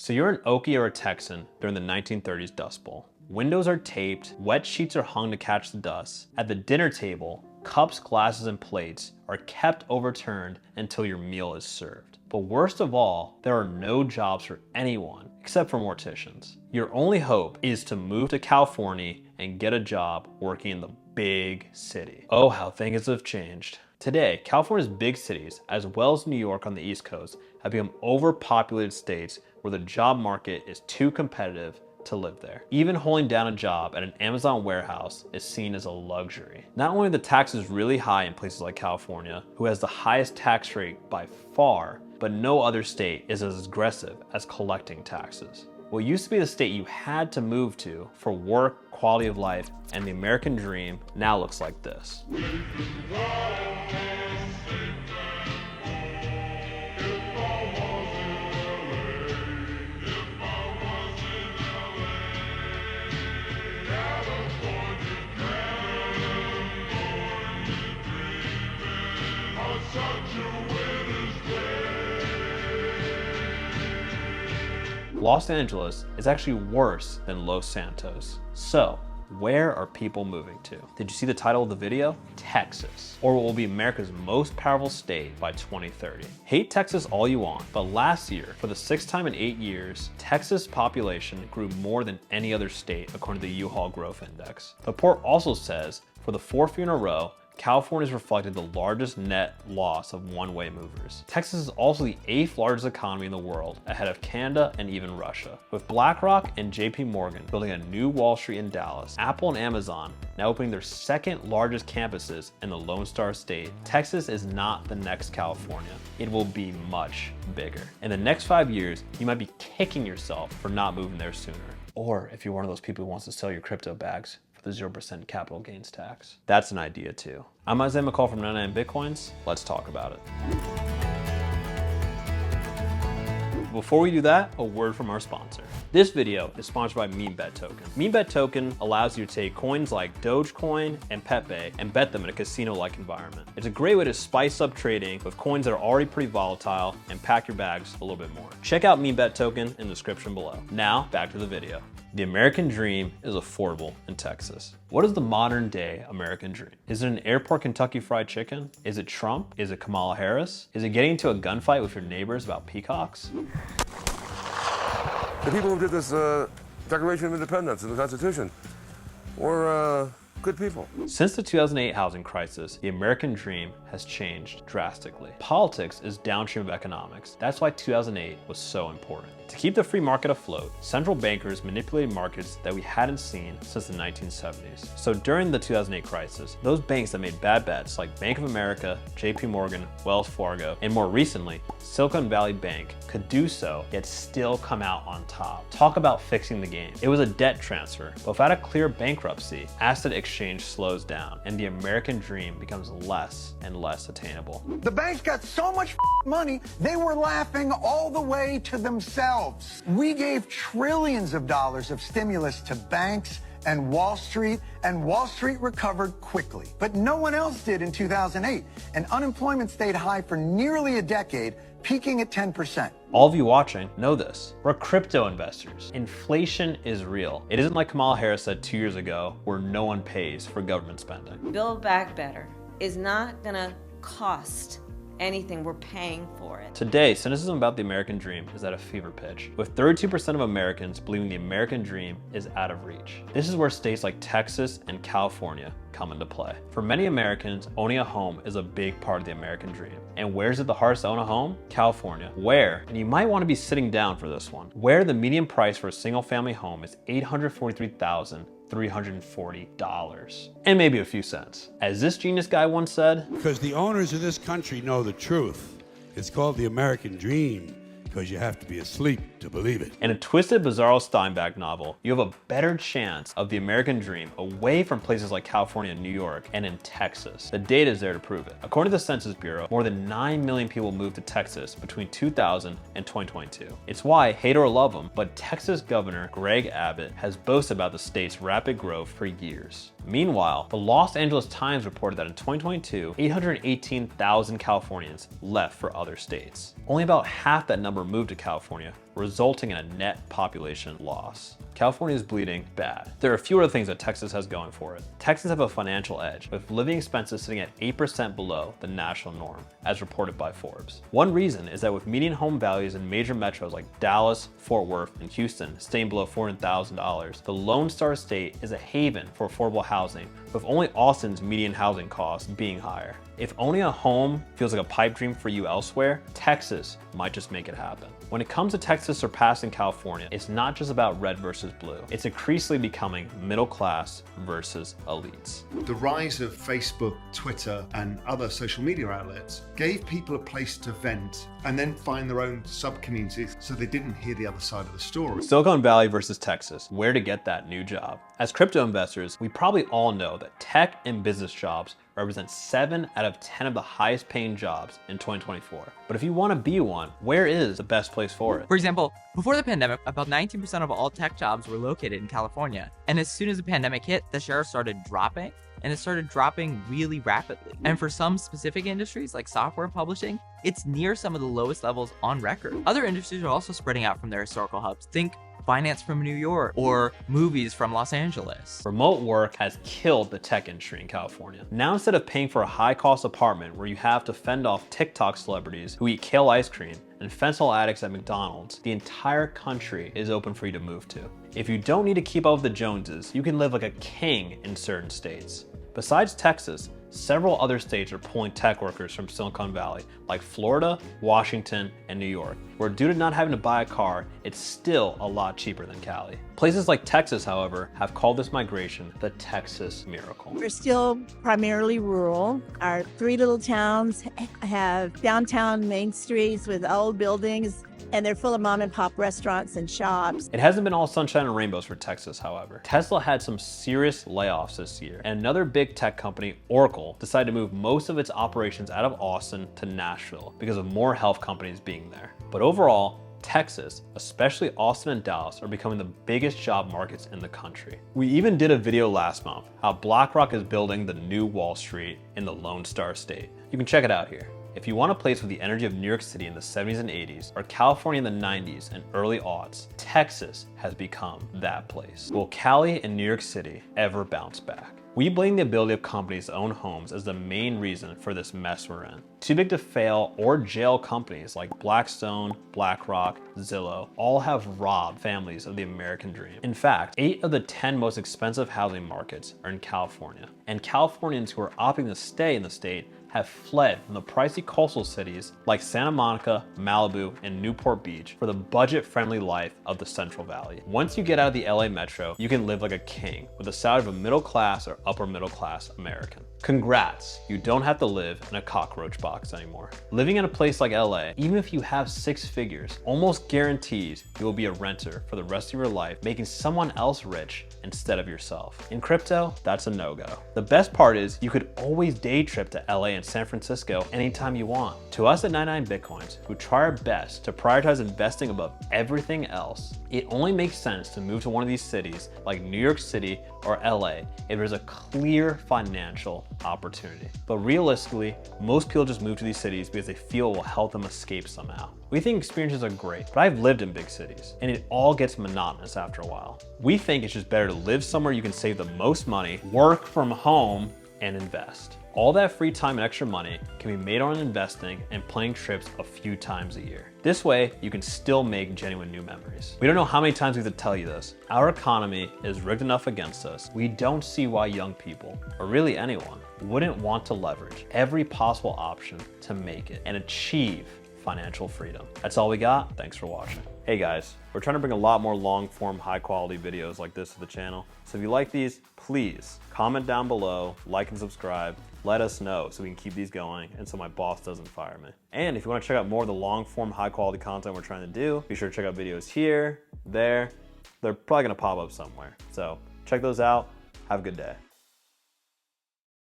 So you're an Okie or a Texan during the 1930s Dust Bowl. Windows are taped, wet sheets are hung to catch the dust. At the dinner table, cups, glasses, and plates are kept overturned until your meal is served. But worst of all, there are no jobs for anyone except for morticians. Your only hope is to move to California and get a job working in the big city. Oh, how things have changed. Today, California's big cities, as well as New York on the East Coast, have become overpopulated states where the job market is too competitive to live there. Even holding down a job at an Amazon warehouse is seen as a luxury. Not only are the taxes really high in places like California, who has the highest tax rate by far, but no other state is as aggressive as collecting taxes. What used to be the state you had to move to for work, quality of life, and the American dream now looks like this. Los Angeles is actually worse than Los Santos. So, where are people moving to? Did you see the title of the video? Texas, or what will be America's most powerful state by 2030. Hate Texas all you want, but last year, for the 6th time in 8 years, Texas population grew more than any other state according to the U-Haul Growth Index. The report also says, for the 4th year in a row, California has reflected the largest net loss of one-way movers. Texas is also the 8th largest economy in the world, ahead of Canada and even Russia. With BlackRock and JP Morgan building a new Wall Street in Dallas, Apple and Amazon now opening their 2nd largest campuses in the Lone Star State, Texas is not the next California. It will be much bigger. In the next 5 years, you might be kicking yourself for not moving there sooner. Or if you're one of those people who wants to sell your crypto bags the 0% capital gains tax. That's an idea too. I'm Isaiah McCall from 99 Bitcoins. Let's talk about it. Before we do that, a word from our sponsor. This video is sponsored by MemeBet Token. MemeBet Token allows you to take coins like Dogecoin and Pepe and bet them in a casino-like environment. It's a great way to spice up trading with coins that are already pretty volatile and pack your bags a little bit more. Check out MemeBet Token in the description below. Now, back to the video. The American dream is affordable in Texas. What is the modern day American dream? Is it an airport Kentucky Fried Chicken? Is it Trump? Is it Kamala Harris? Is it getting into a gunfight with your neighbors about peacocks? The people who did this Declaration of Independence and the Constitution were good people. Since the 2008 housing crisis, the American dream has changed drastically. Politics is downstream of economics. That's why 2008 was so important. To keep the free market afloat, central bankers manipulated markets that we hadn't seen since the 1970s. So during the 2008 crisis, those banks that made bad bets like Bank of America, JP Morgan, Wells Fargo, and more recently, Silicon Valley Bank could do so, yet still come out on top. Talk about fixing the game. It was a debt transfer, but without a clear bankruptcy, asset exchange slows down and the American dream becomes less and less attainable. The banks got so much money, they were laughing all the way to themselves. We gave trillions of dollars of stimulus to banks and Wall Street recovered quickly. But no one else did in 2008, and unemployment stayed high for nearly a decade, peaking at 10%. All of you watching know this. We're crypto investors. Inflation is real. It isn't like Kamala Harris said 2 years ago, where no one pays for government spending. Build Back Better is not gonna cost anything. We're paying for it. Today, cynicism about the American dream is at a fever pitch, with 32% of Americans believing the American dream is out of reach. This is where states like Texas and California come into play. For many Americans, owning a home is a big part of the American dream. And where's it the hardest to own a home? California. Where, and you might want to be sitting down for this one, where the median price for a single family home is $843,340, and maybe a few cents. As this genius guy once said, because the owners of this country know the truth. It's called the American dream, because you have to be asleep to believe it. In a twisted, bizarro Steinbeck novel, you have a better chance of the American dream away from places like California and New York and in Texas. The data is there to prove it. According to the Census Bureau, more than 9 million people moved to Texas between 2000 and 2022. It's why, hate or love him, but Texas Governor Greg Abbott has boasted about the state's rapid growth for years. Meanwhile, the Los Angeles Times reported that in 2022, 818,000 Californians left for other states. Only about half that number moved to California, resulting in a net population loss. California is bleeding bad. There are a few other things that Texas has going for it. Texans have a financial edge, with living expenses sitting at 8% below the national norm, as reported by Forbes. One reason is that with median home values in major metros like Dallas, Fort Worth, and Houston staying below $400,000, the Lone Star State is a haven for affordable housing, with only Austin's median housing costs being higher. If owning a home feels like a pipe dream for you elsewhere, Texas might just make it happen. When it comes to Texas surpassing California, it's not just about red versus blue. It's increasingly becoming middle class versus elites. The rise of Facebook, Twitter, and other social media outlets gave people a place to vent and then find their own sub-communities so they didn't hear the other side of the story. Silicon Valley versus Texas, where to get that new job. As crypto investors, we probably all know that tech and business jobs represent 7 out of 10 of the highest paying jobs in 2024. But if you want to be one, where is the best place for it? For example, before the pandemic, about 19% of all tech jobs were located in California. And as soon as the pandemic hit, the share started dropping, and it started dropping really rapidly. And for some specific industries like software publishing, it's near some of the lowest levels on record. Other industries are also spreading out from their historical hubs. Think finance from New York or movies from Los Angeles. Remote work has killed the tech industry in California. Now instead of paying for a high-cost apartment where you have to fend off TikTok celebrities who eat kale ice cream and fentanyl addicts at McDonald's, the entire country is open for you to move to. If you don't need to keep up with the Joneses, you can live like a king in certain states. Besides Texas, several other states are pulling tech workers from Silicon Valley, like Florida, Washington, and New York, where due to not having to buy a car, it's still a lot cheaper than Cali. Places like Texas, however, have called this migration the Texas miracle. We're still primarily rural. Our 3 little towns have downtown main streets with old buildings, and they're full of mom and pop restaurants and shops. It hasn't been all sunshine and rainbows for Texas, however. Tesla had some serious layoffs this year, and another big tech company, Oracle, decided to move most of its operations out of Austin to Nashville because of more health companies being there. But overall, Texas, especially Austin and Dallas, are becoming the biggest job markets in the country. We even did a video last month how BlackRock is building the new Wall Street in the Lone Star State. You can check it out here. If you want a place with the energy of New York City in the 70s and 80s, or California in the 90s and early aughts, Texas has become that place. Will Cali and New York City ever bounce back? We blame the ability of companies to own homes as the main reason for this mess we're in. Too big to fail or jail companies like Blackstone, BlackRock, Zillow all have robbed families of the American dream. In fact, 8 of the 10 most expensive housing markets are in California, and Californians who are opting to stay in the state have fled from the pricey coastal cities like Santa Monica, Malibu, and Newport Beach for the budget-friendly life of the Central Valley. Once you get out of the LA metro, you can live like a king with the salary of a middle-class or upper-middle-class American. Congrats, you don't have to live in a cockroach box anymore. Living in a place like LA, even if you have 6 figures, almost guarantees you will be a renter for the rest of your life, making someone else rich instead of yourself. In crypto, that's a no-go. The best part is you could always day trip to LA and San Francisco anytime you want. To us at 99 Bitcoins, who try our best to prioritize investing above everything else, it only makes sense to move to one of these cities like New York City or LA if there's a clear financial opportunity. But realistically, most people just move to these cities because they feel it will help them escape somehow. We think experiences are great, but I've lived in big cities, and it all gets monotonous after a while. We think it's just better to live somewhere you can save the most money, work from home, and invest. All that free time and extra money can be made on investing and planning trips a few times a year. This way, you can still make genuine new memories. We don't know how many times we have to tell you this. Our economy is rigged enough against us. We don't see why young people, or really anyone, wouldn't want to leverage every possible option to make it and achieve financial freedom. That's all we got. Thanks for watching. Hey guys, we're trying to bring a lot more long form, high quality videos like this to the channel. So if you like these, please comment down below, like and subscribe. Let us know so we can keep these going and so my boss doesn't fire me. And if you want to check out more of the long form, high quality content we're trying to do, be sure to check out videos here, there. They're probably gonna pop up somewhere. So check those out. Have a good day.